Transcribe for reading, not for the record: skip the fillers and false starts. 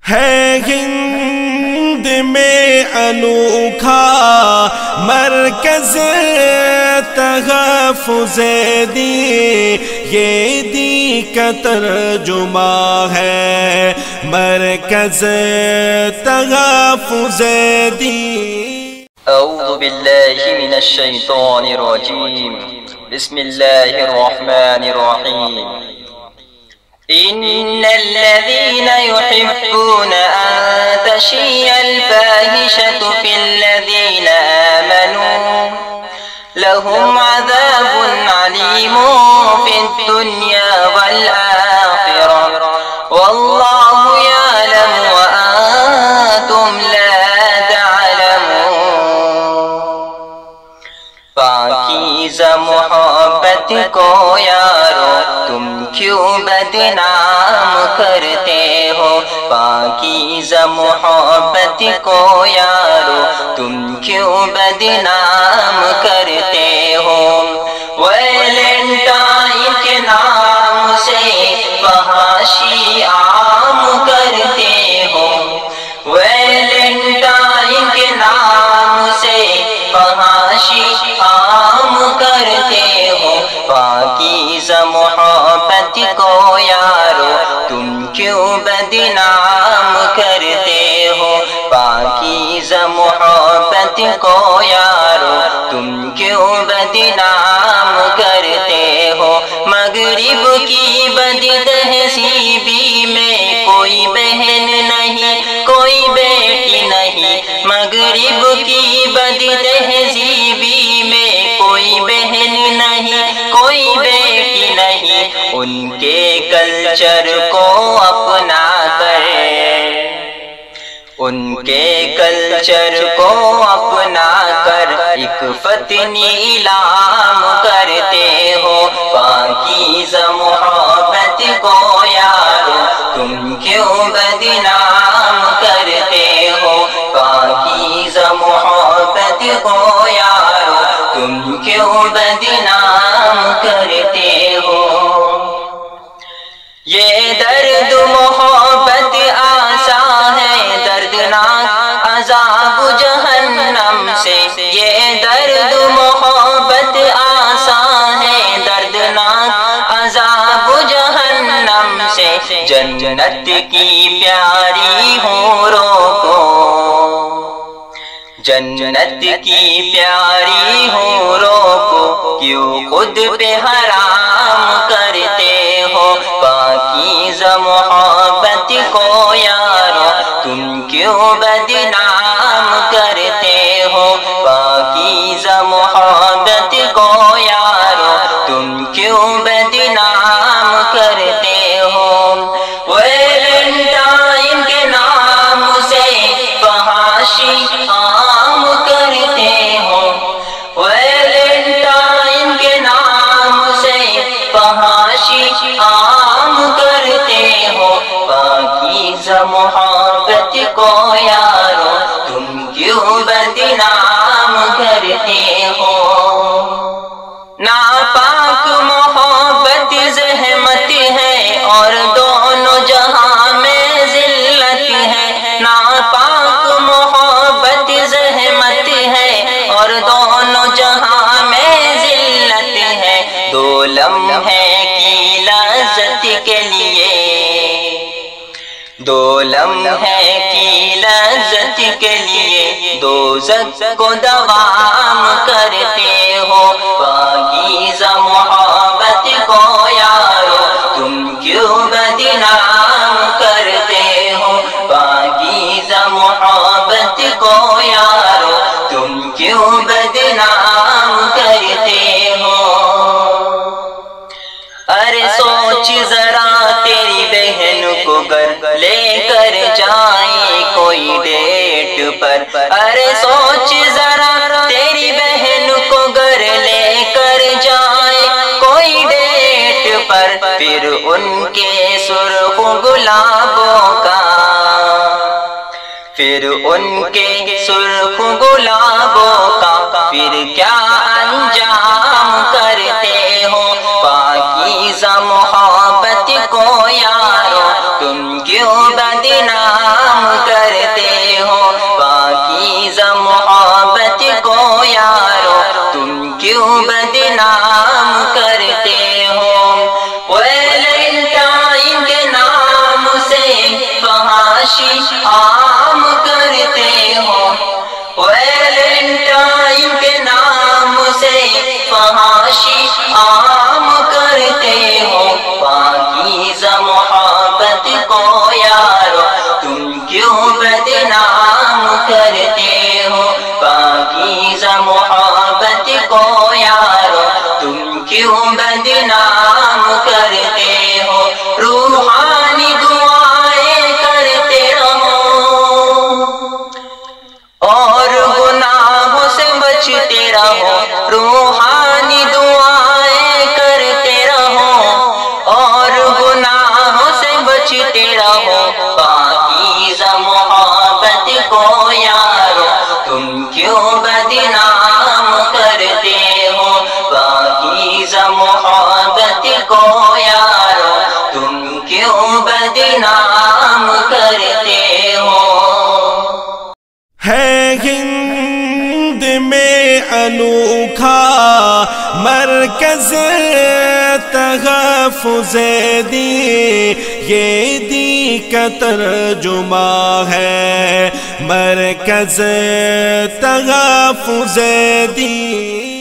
ہے ہند میں انوکھا مرکز تحفظ دی، یہ دی کا ترجمہ ہے مرکز تحفظ دی۔ اعوذ باللہ من الشیطان الرجیم، بسم اللہ الرحمن الرحیم۔ إن الذين يحبون أن تشيع الفاحشة في الذين آمنوا لهم عذاب عليم في الدنيا والآخرة والله يعلم وأنتم لا تعلمون۔ پاکیزہ محبت کو یارو تم کیوں بدنام کرتے ہو، پاکیزہ محبت کو یارو تم کیوں بدنام کرتے ہو۔ ویلنٹائن کے نام سے فحاشی عام کرتے ہو، ویلنٹائن کے نام سے فحاشی عام کرتے ہو۔ پاکیزہ محبت کو یارو تم کیوں بدنام کرتے ہو، پاکیزہ محبت کو یارو تم کیوں بدنام کرتے ہو۔ مغرب کی بد تہذیبی میں کوئی بہن نہیں کوئی بیٹی نہیں، مغرب کی بد تہذیبی میں کوئی بہن نہیں کوئی بیٹی نہیں، ان کے کلچر کو اپنا کر، ان کے کلچر کو اپنا کر ایک فتنی اعلان کرتے ہو۔ پاکیزہ محبت کو یارو تم کیوں بدنام کرتے ہو، پاکیزہ محبت کو یارو تم کیوں بدنام کرتے ہو۔ یہ درد محبت آسان ہے دردناک عذاب جہنم سے، یہ درد محبت آسان ہے دردناک عذاب جہنم سے۔ جنت کی پیاری حوروں کو، جنت کی پیاری حوروں کو کیوں خود پہ حرام کرتے ہو، پاکیزہ محبت کو یارو تم کیوں بدنام کرتے ہو، پاکیزہ محبت کو یارو تم کیوں بدنام کرتے ہو۔ ویلنٹائن کے نام سے فحاشی عام کرتے ہو، ویلنٹائن کے نام سے فحاشی عام کرتے ہو۔ پاکیزہ محبت کو یارو تم کیوں بدنام کرتے ہو۔ ناپاک محبت زحمت ہے اور دونوں جہاں میں ذلت ہے، ناپاک محبت زحمت ہے اور دونوں جہاں میں ذلت ہے۔ دو لمحے کی لذت کے لیے، دو لمحے کی لذت کے لیے دوزخ کو دوام کرتے ہو۔ پاکیزہ محبت کو یارو تم کیوں بدنام کرتے ہو، پاکیزہ محبت کو یارو تم کیوں بدنام کرتے ہو۔ ارے سوچ ذرا تیری بہن کو گر لے کر جائیں کوئی ڈیٹ پر، ارے سوچ ذرا تیری بہن کو گر لے کر جائیں کوئی ڈیٹ پر، پھر ان کے سرخ گلابوں کا، پھر ان کے سرخ گلابوں کا پھر کیا انجام کرتے ہو۔ پاکیزہ محبت کو یارو تم کیوں بدنام کرتے ہو پاکیزہ محبت کو یارو تم کیوں بدنام کرتے ہو پاکیزہ محبت کو یارو تم کیوں بدنام کرتے ہو روحانی دعائیں کرتے رہو اور گناہوں سے بچتے رہو روحانی دعائیں کرتے رہو اور گناہوں سے بچتے رہو پاکیزہ محبت کو یارو تم کیوں بدنام کرتے ہو پاکیزہ محبت کو یارو تم کیوں بدنام کرتے ہو ہے ہند میں انوکھا مرکز تحفظ دین یہ دین کا ترجمہ ہے مرکز تحفظ دین